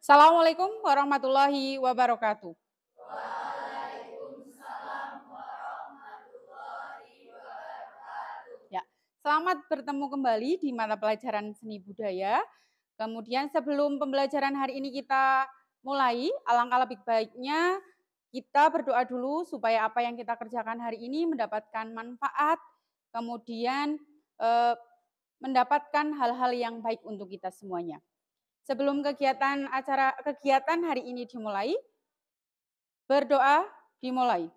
Assalamualaikum warahmatullahi wabarakatuh. Ya, selamat bertemu kembali di mata pelajaran seni budaya. Kemudian sebelum pembelajaran hari ini kita mulai, alangkah lebih baiknya kita berdoa dulu supaya apa yang kita kerjakan hari ini mendapatkan manfaat, kemudian mendapatkan hal-hal yang baik untuk kita semuanya. Sebelum kegiatan hari ini dimulai, berdoa dimulai.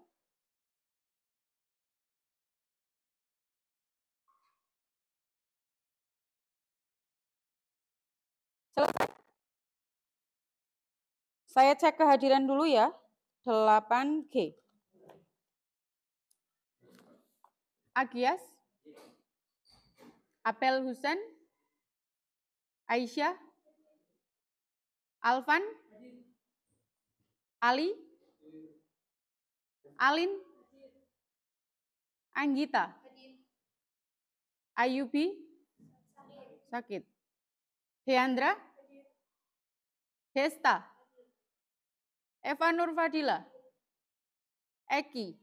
Selesai. Saya cek kehadiran dulu ya. 8G. Agias, Apel Husen, Aisyah, Alvan, Ali, Alin, Anggita, Ayubi, sakit. Deandra, Desta, Eva Nur Fadila, Eki,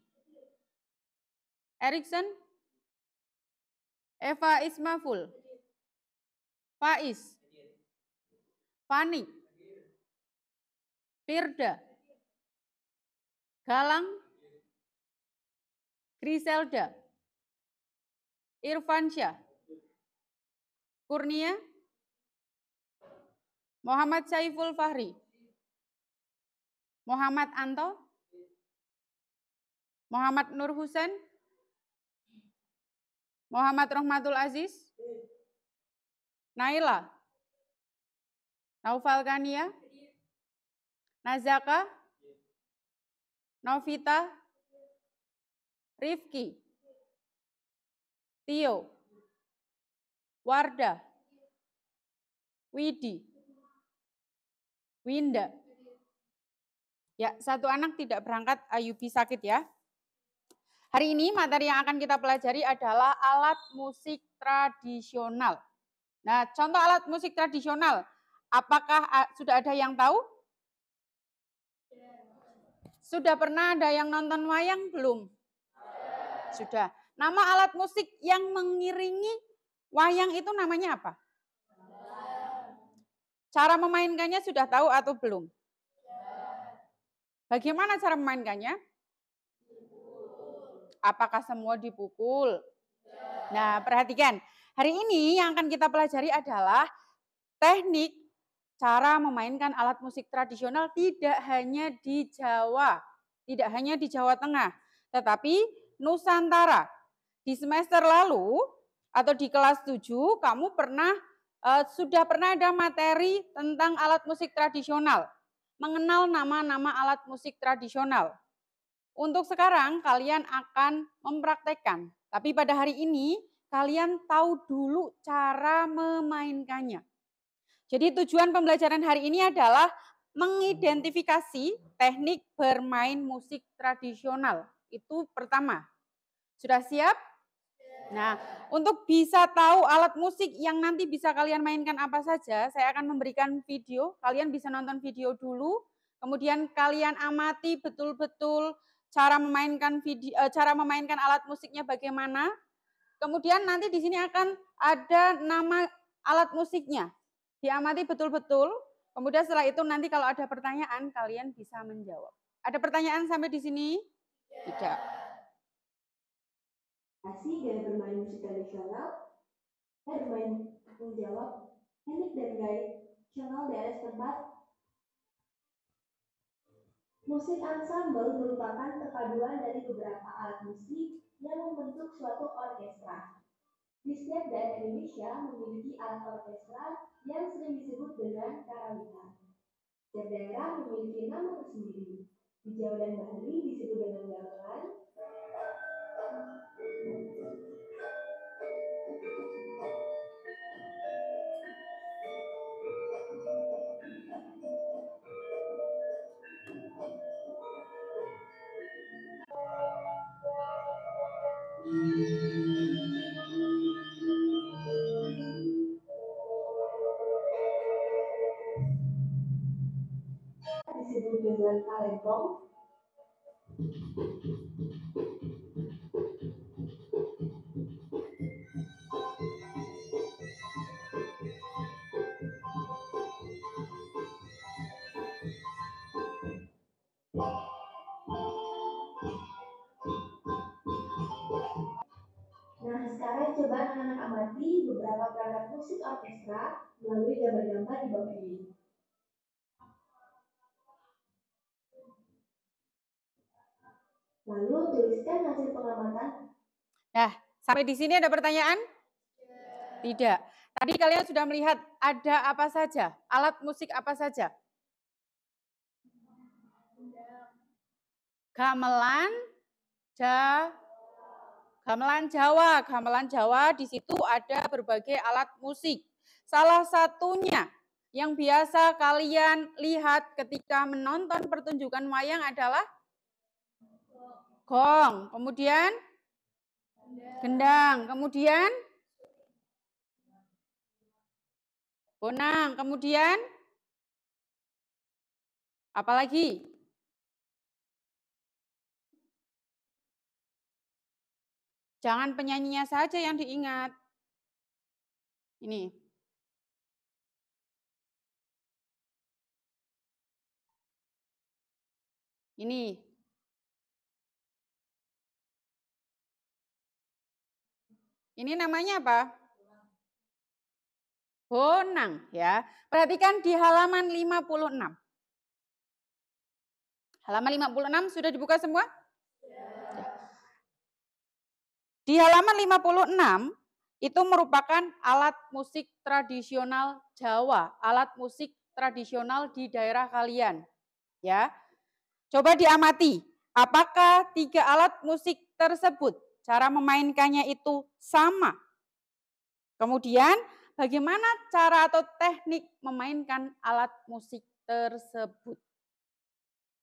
Erikson, Eva Ismaful, Faiz, Fani, Firda, Galang, Griselda, Irfansyah, Kurnia, Muhammad Saiful Fahri, Muhammad Anto, Muhammad Nur Husen, Muhammad Rohmatul Aziz, Naila, Naufal Kania, Nazaka, Novita, Rifki, Tio, Wardah, Widi, Winda. Ya, satu anak tidak berangkat, Ayubi sakit ya. Hari ini materi yang akan kita pelajari adalah alat musik tradisional. Nah, contoh alat musik tradisional, apakah sudah ada yang tahu? Sudah pernah ada yang nonton wayang belum? Sudah. Nama alat musik yang mengiringi wayang itu namanya apa? Cara memainkannya sudah tahu atau belum? Bagaimana cara memainkannya? Apakah semua dipukul? Nah, perhatikan. Hari ini yang akan kita pelajari adalah teknik cara memainkan alat musik tradisional tidak hanya di Jawa, tidak hanya di Jawa Tengah, tetapi Nusantara. Di semester lalu atau di kelas 7 kamu sudah pernah ada materi tentang alat musik tradisional, mengenal nama-nama alat musik tradisional. Untuk sekarang kalian akan mempraktekkan, tapi pada hari ini kalian tahu dulu cara memainkannya. Jadi tujuan pembelajaran hari ini adalah mengidentifikasi teknik bermain musik tradisional. Itu pertama. Sudah siap? Nah, untuk bisa tahu alat musik yang nanti bisa kalian mainkan apa saja, saya akan memberikan video. Kalian bisa nonton video dulu, kemudian kalian amati betul-betul cara memainkan alat musiknya bagaimana. Kemudian nanti di sini akan ada nama alat musiknya. Diamati betul-betul. Kemudian setelah itu nanti kalau ada pertanyaan kalian bisa menjawab. Ada pertanyaan sampai di sini? Tidak. Gaya bermain musik tradisional, bermain menjawab teknik dan gaya tradisional daerah setempat. Musik ensemble merupakan perpaduan dari beberapa alat musik yang membentuk suatu orkestra. Di setiap daerah Indonesia memiliki alat orkestra yang sering disebut dengan karawitan. Setiap daerah memiliki nama tersendiri. Di Jawa dan Bali disebut dengan gamelan. dengan kalempong. Nah, sekarang coba anak-anak amati beberapa perangkat musik orkestra melalui gambar-gambar di bawah ini. Lalu tuliskan hasil pengamatan. Nah, sampai di sini ada pertanyaan? Tidak. Tadi kalian sudah melihat ada apa saja? Alat musik apa saja? Gamelan, gamelan Jawa. Gamelan Jawa di situ ada berbagai alat musik. Salah satunya yang biasa kalian lihat ketika menonton pertunjukan wayang adalah gong. Kemudian gendang. Kemudian bonang. Kemudian apa lagi? Jangan penyanyinya saja yang diingat. Ini. Ini. Ini namanya apa? Bonang ya. Perhatikan di halaman 56. Halaman 56 sudah dibuka semua? Ya. Di halaman 56 itu merupakan alat musik tradisional Jawa, alat musik tradisional di daerah kalian. Ya. Coba diamati, apakah 3 alat musik tersebut cara memainkannya itu sama? Kemudian bagaimana cara atau teknik memainkan alat musik tersebut?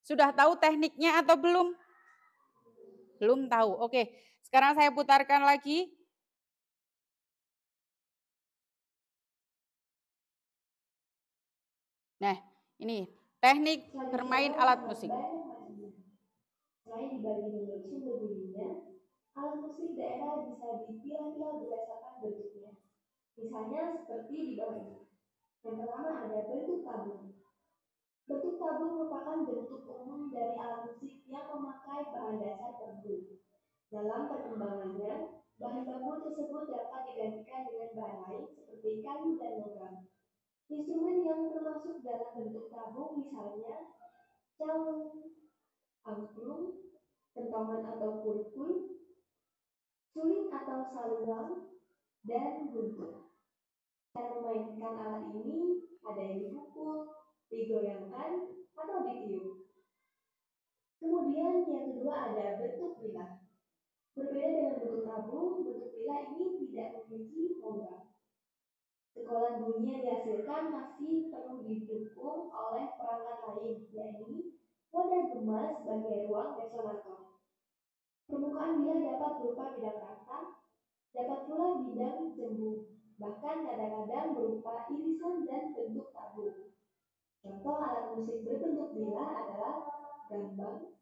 Sudah tahu tekniknya atau belum? Belum tahu. Oke, sekarang saya putarkan lagi. Nah, ini teknik bermain alat musik. Selain dibagi menurut sumber bunyinya, alat musik daerah bisa dipilah-pilah berdasarkan bentuknya. Misalnya seperti di bawah ini. Yang pertama ada bentuk tabung. Bentuk tabung merupakan bentuk umum dari alat musik yang memakai bahan dasar bambu. Dalam perkembangannya, bahan bambu tersebut dapat digantikan dengan bahan lain seperti kayu dan logam. Instrumen yang termasuk dalam bentuk tabung misalnya calung, angklung, kentongan atau kurkul, suling atau saluang, dan guntur. Cara memainkan alat ini ada yang dipukul, digoyangkan, atau ditiup. Kemudian yang kedua ada bentuk pilah. Berbeda dengan bentuk tabung, bentuk pilah ini tidak memiliki logam. Sekolah bunyi yang dihasilkan masih perlu didukung oleh perangkat lain, yaitu wadah gemas sebagai ruang resonator. Permukaan bilah dapat berupa bidang rata, dapat pula bidang jembung, bahkan kadang-kadang berupa irisan dan bentuk tabung. Contoh alat musik berbentuk bilah adalah gambang,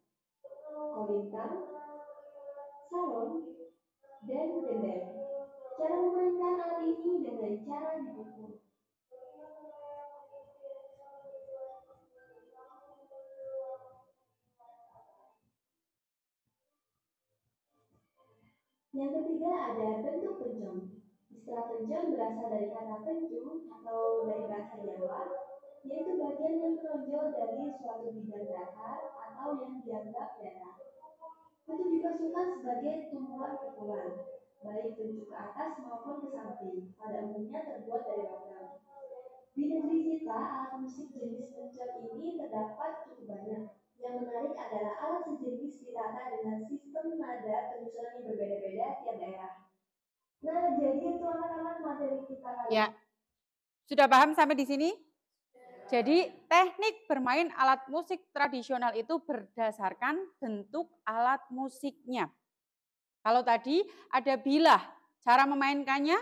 kolintang, salon, dan gendeng. Cara memainkan alat ini dengan cara dipukul. Yang ketiga ada bentuk pencong. Istilah pencong berasal dari kata pencung atau dari bahasa Jawa, yaitu bagian yang menonjol dari suatu bidang datar atau yang dianggap datar. Itu dimasukkan sebagai tumpuan pukulan, baik pencung ke atas maupun ke samping, pada umumnya terbuat dari logam. Di negeri kita, alat musik jenis pencong ini terdapat cukup banyak. Yang menarik adalah alat sejenis ditata dengan sistem nada penyusunan yang berbeda-beda tiap daerah. Nah, jadi itu anak-anak materi kita kali. Ya, sudah paham sampai di sini? Jadi teknik bermain alat musik tradisional itu berdasarkan bentuk alat musiknya. Kalau tadi ada bilah, cara memainkannya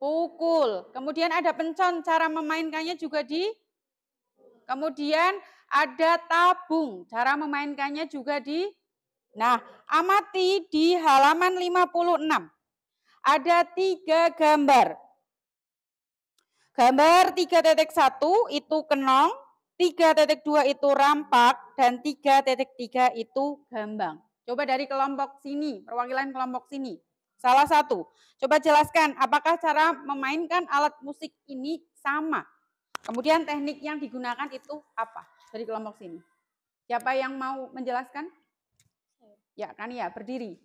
dipukul. Kemudian ada pencon, cara memainkannya juga kemudian Ada tabung, cara memainkannya juga nah, amati di halaman 56. Ada 3 gambar. Gambar 3.1 itu kenong, 3.2 itu rampak, dan 3.3 itu gambang. Coba dari kelompok sini, perwakilan kelompok sini. Salah satu. Coba jelaskan apakah cara memainkan alat musik ini sama. Kemudian teknik yang digunakan itu apa? Dari kelompok sini. Siapa yang mau menjelaskan? Ya, kan ya, berdiri.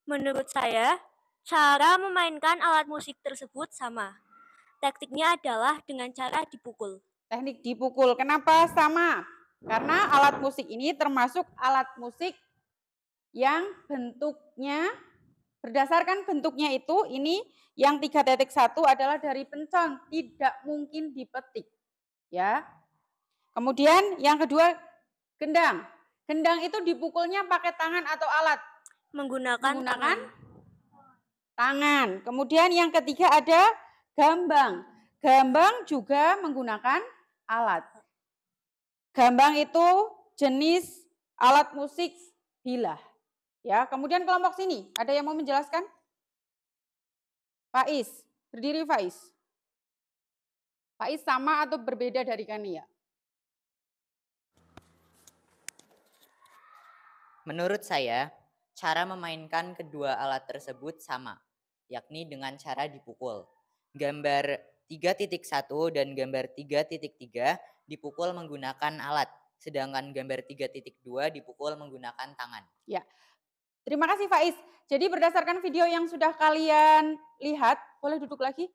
Menurut saya, cara memainkan alat musik tersebut sama. Tekniknya adalah dengan cara dipukul. Teknik dipukul. Kenapa sama? Karena alat musik ini termasuk alat musik yang bentuknya, berdasarkan bentuknya itu, ini yang 3.1 adalah dari pencon, tidak mungkin dipetik. Ya. Kemudian yang kedua, gendang. Gendang itu dipukulnya pakai tangan atau alat? Menggunakan tangan. Kemudian yang ketiga ada gambang. Gambang juga menggunakan alat. Gambang itu jenis alat musik bilah. Ya, kemudian kelompok sini, ada yang mau menjelaskan? Faiz, berdiri Faiz. Faiz sama atau berbeda dari Kania? Menurut saya, cara memainkan kedua alat tersebut sama, yakni dengan cara dipukul. Gambar 3.1 dan gambar 3.3 dipukul menggunakan alat, sedangkan gambar 3.2 dipukul menggunakan tangan. Ya, terima kasih Faiz. Jadi berdasarkan video yang sudah kalian lihat, boleh duduk lagi?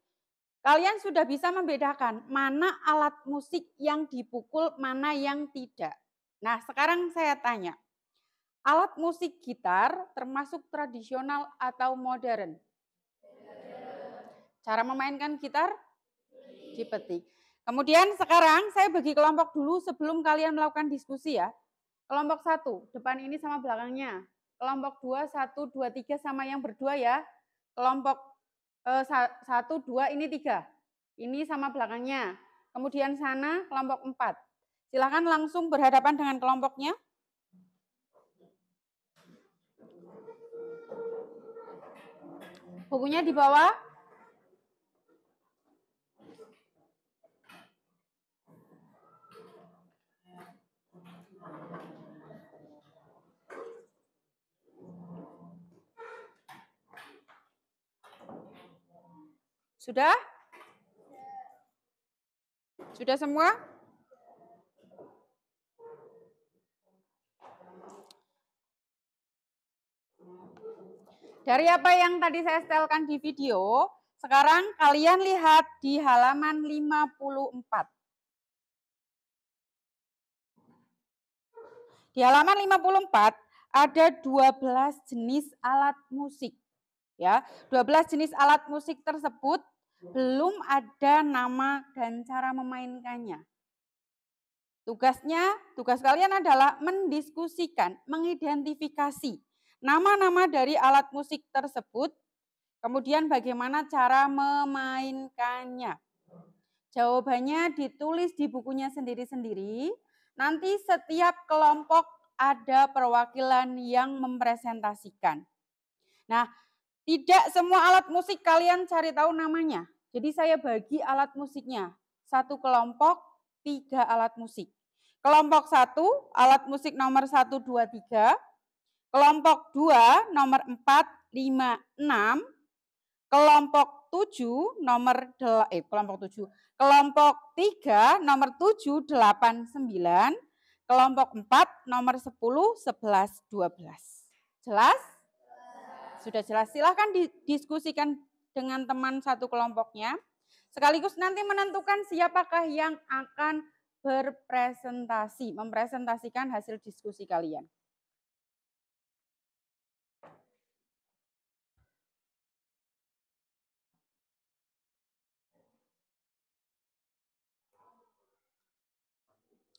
Kalian sudah bisa membedakan mana alat musik yang dipukul, mana yang tidak. Nah, sekarang saya tanya, alat musik gitar termasuk tradisional atau modern? Cara memainkan gitar? Dipetik. Kemudian sekarang saya bagi kelompok dulu sebelum kalian melakukan diskusi ya. Kelompok 1, depan ini sama belakangnya. Kelompok 2, 1, 2, 3 sama yang berdua ya. Kelompok 1, 2, ini 3. Ini sama belakangnya. Kemudian sana kelompok 4. Silakan langsung berhadapan dengan kelompoknya. Bukunya di bawah. Sudah? Sudah semua? Dari apa yang tadi saya setelkan di video, sekarang kalian lihat di halaman 54. Di halaman 54 ada 12 jenis alat musik. Ya, 12 jenis alat musik tersebut belum ada nama dan cara memainkannya. Tugas kalian adalah mendiskusikan, mengidentifikasi nama-nama dari alat musik tersebut, kemudian bagaimana cara memainkannya. Jawabannya ditulis di bukunya sendiri-sendiri. Nanti setiap kelompok ada perwakilan yang mempresentasikan. Nah, tidak semua alat musik kalian cari tahu namanya. Jadi saya bagi alat musiknya. Satu kelompok, 3 alat musik. Kelompok 1, alat musik nomor 1, 2, 3. Kelompok 2, nomor 4, 5, 6. Kelompok 7, kelompok 3, nomor 7, 8, 9. Kelompok 4, nomor 10, 11, 12. Jelas? Sudah jelas, silahkan didiskusikan dengan teman satu kelompoknya. Sekaligus nanti menentukan siapakah yang akan mempresentasikan hasil diskusi kalian.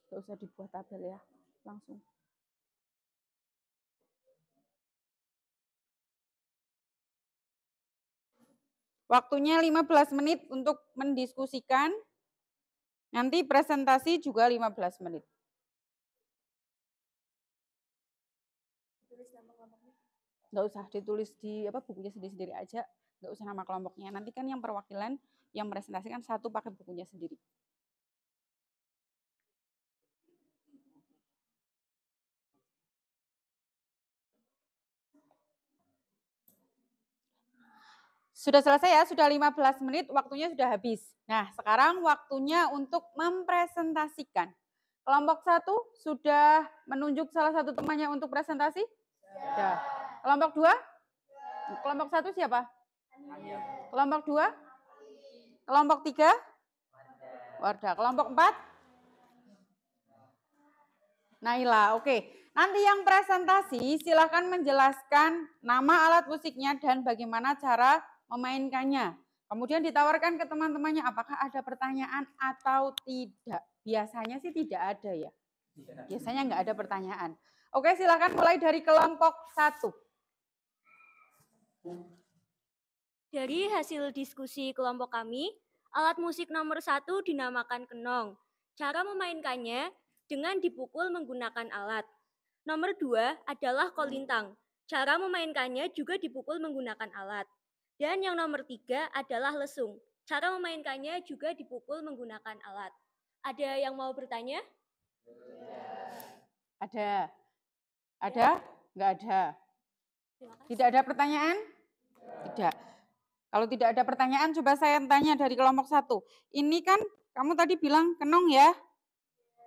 Gak usah dibuat tabel ya, langsung. Waktunya 15 menit untuk mendiskusikan Nanti presentasi juga 15 menit. Nggak usah ditulis di bukunya sendiri-sendiri aja, nggak usah nama kelompoknya. Nanti kan yang perwakilan yang presentasikan satu pakai bukunya sendiri. Sudah selesai ya, sudah 15 menit, waktunya sudah habis. Nah, sekarang waktunya untuk mempresentasikan. Kelompok 1 sudah menunjuk salah satu temannya untuk presentasi? Sudah. Kelompok 2? Kelompok 1 siapa? Kelompok 2? Kelompok 3? Wardah. Kelompok 4? Naila, oke. Nanti yang presentasi silahkan menjelaskan nama alat musiknya dan bagaimana cara memainkannya. Kemudian ditawarkan ke teman-temannya apakah ada pertanyaan atau tidak. Biasanya sih tidak ada ya. Biasanya nggak ada pertanyaan. Oke, silahkan mulai dari kelompok 1. Dari hasil diskusi kelompok kami, alat musik nomor 1 dinamakan kenong. Cara memainkannya dengan dipukul menggunakan alat. Nomor 2 adalah kolintang. Cara memainkannya juga dipukul menggunakan alat. Dan yang nomor 3 adalah lesung. Cara memainkannya juga dipukul menggunakan alat. Ada yang mau bertanya? Ada? Ada? Nggak ada? Tidak ada pertanyaan? Tidak. Kalau tidak ada pertanyaan, coba saya tanya dari kelompok 1. Ini kan kamu tadi bilang kenong ya?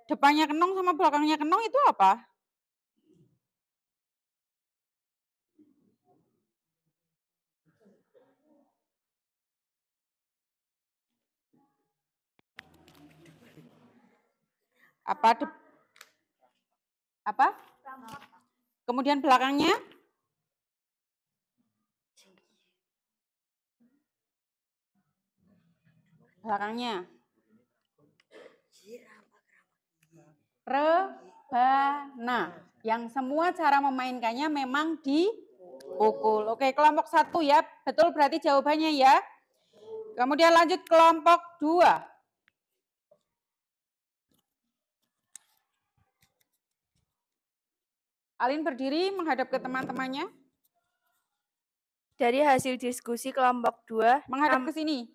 Depannya kenong sama belakangnya kenong itu apa? Apa? Kemudian belakangnya? Belakangnya? Rebana. Yang semua cara memainkannya memang dipukul. Oke, kelompok 1 ya. Betul berarti jawabannya ya. Kemudian lanjut kelompok 2. Alin berdiri menghadap ke teman-temannya. Dari hasil diskusi kelompok 2, menghadap ke sini.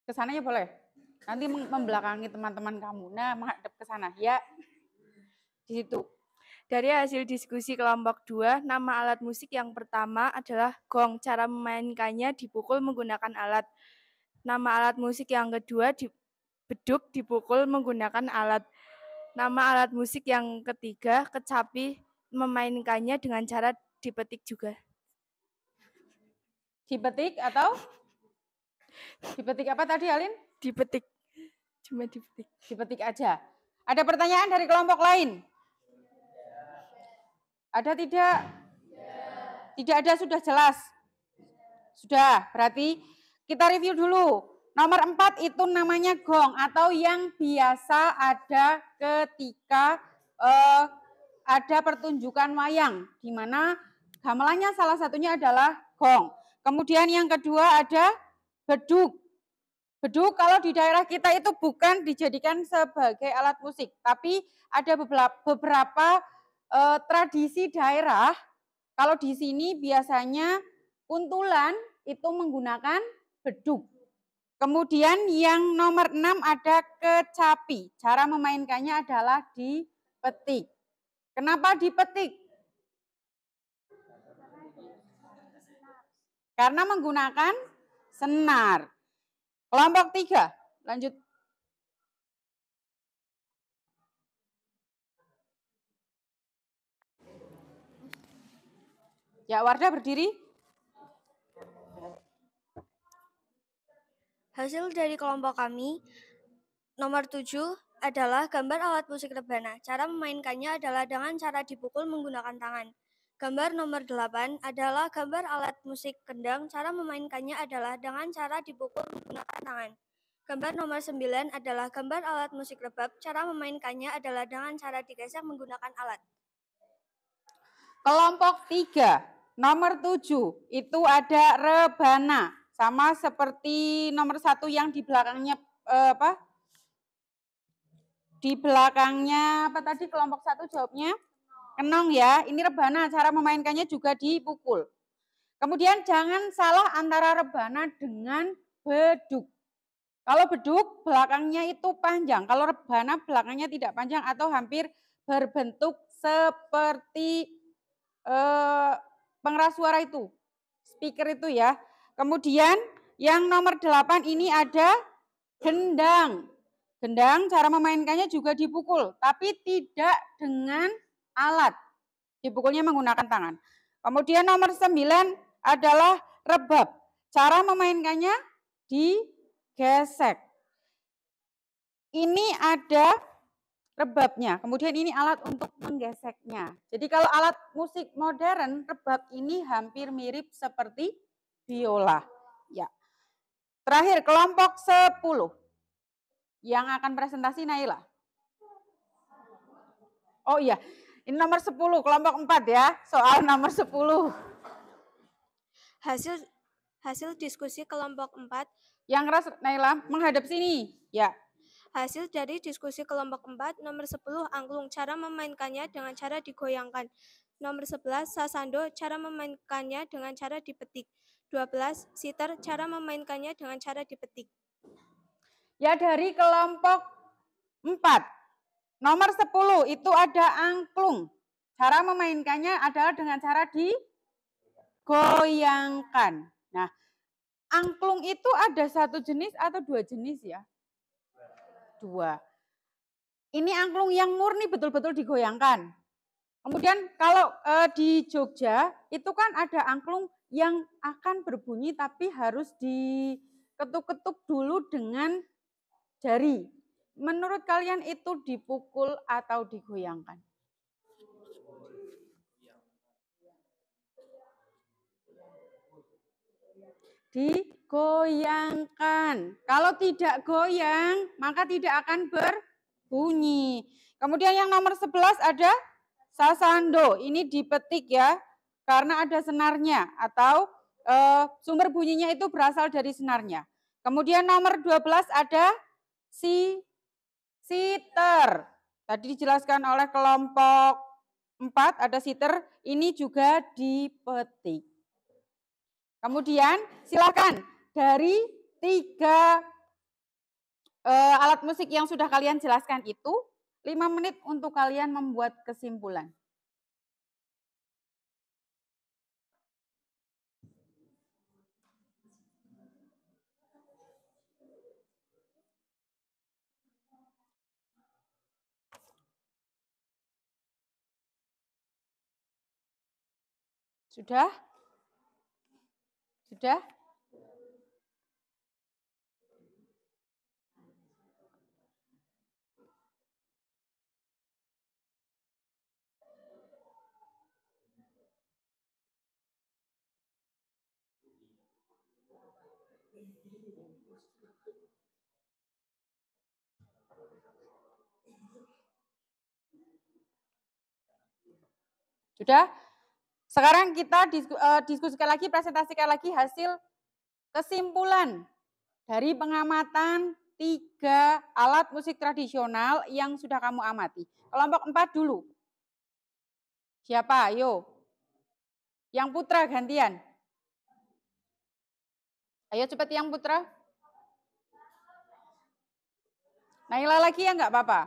Ke sananya boleh. Nanti membelakangi teman-teman kamu. Nah, menghadap ke sana ya. Di situ. Dari hasil diskusi kelompok 2, nama alat musik yang pertama adalah gong. Cara memainkannya dipukul menggunakan alat. Nama alat musik yang kedua beduk dipukul menggunakan alat. Nama alat musik yang ketiga kecapi, memainkannya dengan cara dipetik juga. Dipetik atau? Dipetik apa tadi Alin? Dipetik. Cuma dipetik. Dipetik aja. Ada pertanyaan dari kelompok lain? Ada tidak? Tidak ada, sudah jelas. Sudah, berarti kita review dulu. Nomor 4 itu namanya gong atau yang biasa ada ketika ada pertunjukan wayang, di mana gamelannya salah satunya adalah gong. Kemudian yang kedua ada beduk. Beduk kalau di daerah kita itu bukan dijadikan sebagai alat musik, tapi ada beberapa tradisi daerah. Kalau di sini biasanya kuntulan itu menggunakan beduk. Kemudian yang nomor 6 ada kecapi. Cara memainkannya adalah dipetik. Kenapa dipetik? Karena menggunakan senar. Kelompok 3, lanjut. Ya, Wardah berdiri. Hasil dari kelompok kami, nomor 7 adalah gambar alat musik rebana. Cara memainkannya adalah dengan cara dipukul menggunakan tangan. Gambar nomor 8 adalah gambar alat musik kendang. Cara memainkannya adalah dengan cara dipukul menggunakan tangan. Gambar nomor 9 adalah gambar alat musik rebab. Cara memainkannya adalah dengan cara digesek menggunakan alat. Kelompok 3, nomor 7, itu ada rebana. Sama seperti nomor 1 yang di belakangnya Di belakangnya apa tadi kelompok 1 jawabnya? Kenong ya. Ini rebana, cara memainkannya juga dipukul. Kemudian jangan salah antara rebana dengan beduk. Kalau beduk belakangnya itu panjang, kalau rebana belakangnya tidak panjang atau hampir berbentuk seperti pengeras suara itu, speaker itu ya. Kemudian yang nomor 8 ini ada gendang. Gendang cara memainkannya juga dipukul, tapi tidak dengan alat. Dipukulnya menggunakan tangan. Kemudian nomor 9 adalah rebab. Cara memainkannya digesek. Ini ada rebabnya, kemudian ini alat untuk menggeseknya. Jadi kalau alat musik modern, rebab ini hampir mirip seperti biola. Ya. Terakhir kelompok 10. Yang akan presentasi Naila. Oh iya, ini nomor 10, kelompok 4 ya, soal nomor 10. Hasil diskusi kelompok 4. Yang keras Naila, menghadap sini. Ya. Hasil dari diskusi kelompok 4, nomor 10 angklung, cara memainkannya dengan cara digoyangkan. Nomor 11 sasando, cara memainkannya dengan cara dipetik. 12 sitar, cara memainkannya dengan cara dipetik. Ya dari kelompok 4. Nomor 10 itu ada angklung. Cara memainkannya adalah dengan cara digoyangkan. Nah, angklung itu ada 1 jenis atau 2 jenis ya? 2. Ini angklung yang murni betul-betul digoyangkan. Kemudian kalau di Jogja itu kan ada angklung yang akan berbunyi tapi harus diketuk-ketuk dulu dengan jari. Menurut kalian itu dipukul atau digoyangkan? Digoyangkan. Kalau tidak goyang, maka tidak akan berbunyi. Kemudian yang nomor 11 ada sasando. Ini dipetik ya, karena ada senarnya atau sumber bunyinya itu berasal dari senarnya. Kemudian nomor 12 ada siter. Tadi dijelaskan oleh kelompok 4 ada siter, ini juga dipetik. Kemudian silakan dari 3 alat musik yang sudah kalian jelaskan itu 5 menit untuk kalian membuat kesimpulan. Sudah? Sudah? Sudah? Sekarang kita diskusikan lagi, presentasikan lagi hasil kesimpulan dari pengamatan 3 alat musik tradisional yang sudah kamu amati. Kelompok 4 dulu. Siapa? Ayo. Yang putra gantian. Ayo cepat yang putra. Naila lagi ya enggak apa-apa.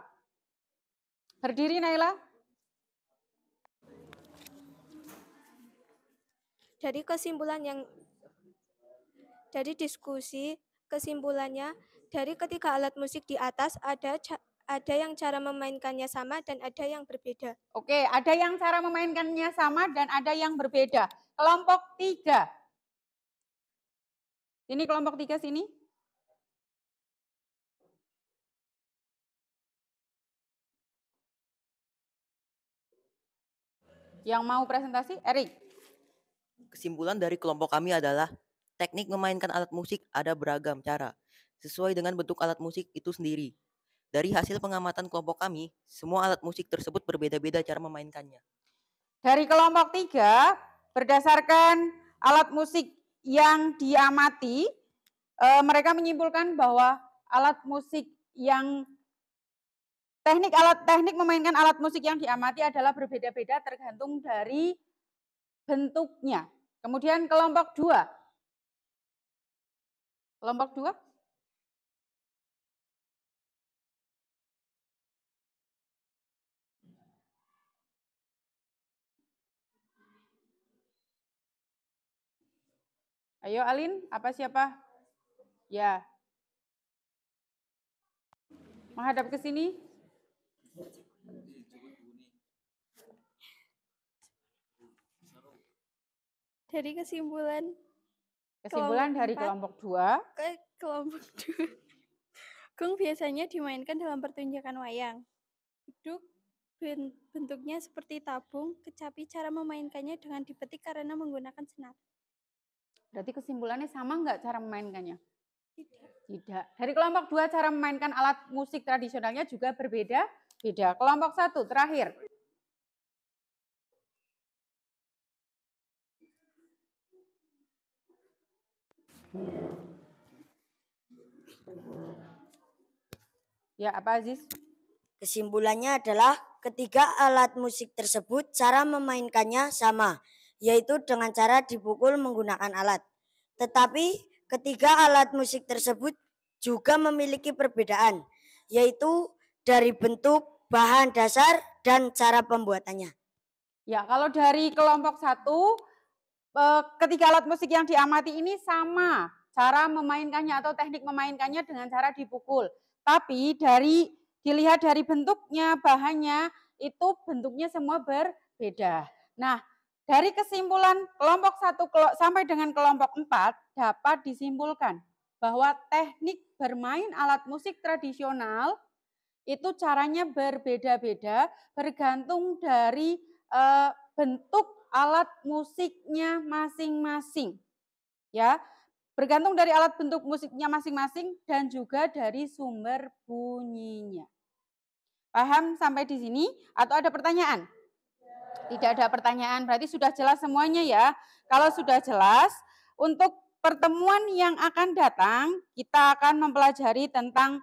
Berdiri Naila. Dari diskusi kesimpulannya, dari ketiga alat musik di atas ada yang cara memainkannya sama dan ada yang berbeda. Oke, ada yang cara memainkannya sama dan ada yang berbeda. Kelompok 3. Ini kelompok 3 sini. Yang mau presentasi, Erik. Kesimpulan dari kelompok kami adalah teknik memainkan alat musik ada beragam cara, sesuai dengan bentuk alat musik itu sendiri. Dari hasil pengamatan kelompok kami, semua alat musik tersebut berbeda-beda cara memainkannya. Dari kelompok 3, berdasarkan alat musik yang diamati, mereka menyimpulkan bahwa alat musik yang teknik memainkan alat musik yang diamati adalah berbeda-beda tergantung dari bentuknya. Kemudian kelompok 2. Kelompok 2. Ayo Alin, apa siapa? Ya. Menghadap ke sini. Dari kesimpulan dari kelompok 2. Kelompok 2. Gong biasanya dimainkan dalam pertunjukan wayang. Beduk bentuknya seperti tabung, kecapi cara memainkannya dengan dipetik karena menggunakan senar. Berarti kesimpulannya sama nggak cara memainkannya? Tidak. Dari kelompok 2 cara memainkan alat musik tradisionalnya juga berbeda-beda. Kelompok 1 terakhir. Ya, apa Aziz? Kesimpulannya adalah ketiga alat musik tersebut cara memainkannya sama, yaitu dengan cara dipukul menggunakan alat. Tetapi ketiga alat musik tersebut juga memiliki perbedaan, yaitu dari bentuk, bahan dasar, dan cara pembuatannya. Ya, kalau dari kelompok 1, ketiga alat musik yang diamati ini sama cara memainkannya atau teknik memainkannya dengan cara dipukul. Tapi dilihat dari bentuknya, bahannya, itu bentuknya semua berbeda. Nah, dari kesimpulan kelompok 1 sampai dengan kelompok 4 dapat disimpulkan bahwa teknik bermain alat musik tradisional itu caranya berbeda-beda bergantung dari bentuk alat musiknya masing-masing. Ya, bergantung dari alat bentuk musiknya masing-masing dan juga dari sumber bunyinya. Paham sampai di sini atau ada pertanyaan? Tidak ada pertanyaan, berarti sudah jelas semuanya ya. Kalau sudah jelas, untuk pertemuan yang akan datang, kita akan mempelajari tentang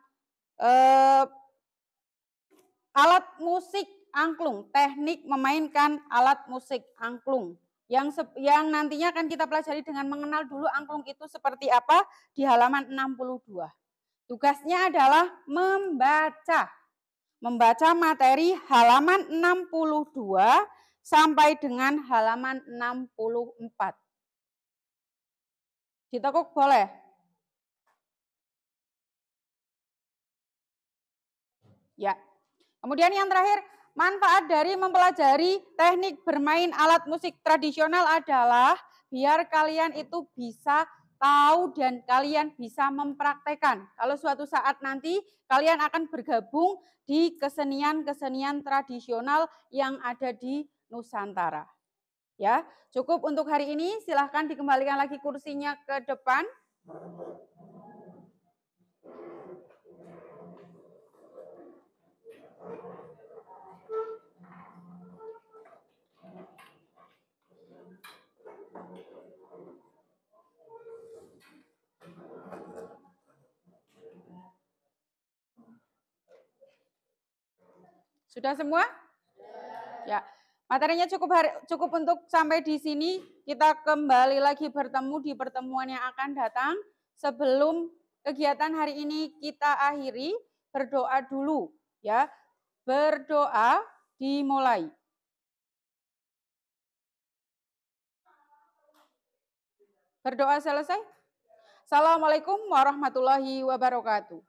alat musik angklung, teknik memainkan alat musik angklung. Yang nantinya akan kita pelajari dengan mengenal dulu angklung itu seperti apa di halaman 62. Tugasnya adalah membaca materi halaman 62 sampai dengan halaman 64. Ditekuk boleh? Ya. Kemudian yang terakhir, manfaat dari mempelajari teknik bermain alat musik tradisional adalah biar kalian itu bisa tahu dan kalian bisa mempraktekkan. Kalau suatu saat nanti kalian akan bergabung di kesenian-kesenian tradisional yang ada di Nusantara. Ya, cukup untuk hari ini. Silahkan dikembalikan lagi kursinya ke depan. Sudah semua? Ya. Materinya cukup untuk sampai di sini. Kita kembali lagi bertemu di pertemuan yang akan datang. Sebelum kegiatan hari ini kita akhiri, berdoa dulu ya. Berdoa dimulai. Berdoa selesai. Assalamualaikum warahmatullahi wabarakatuh.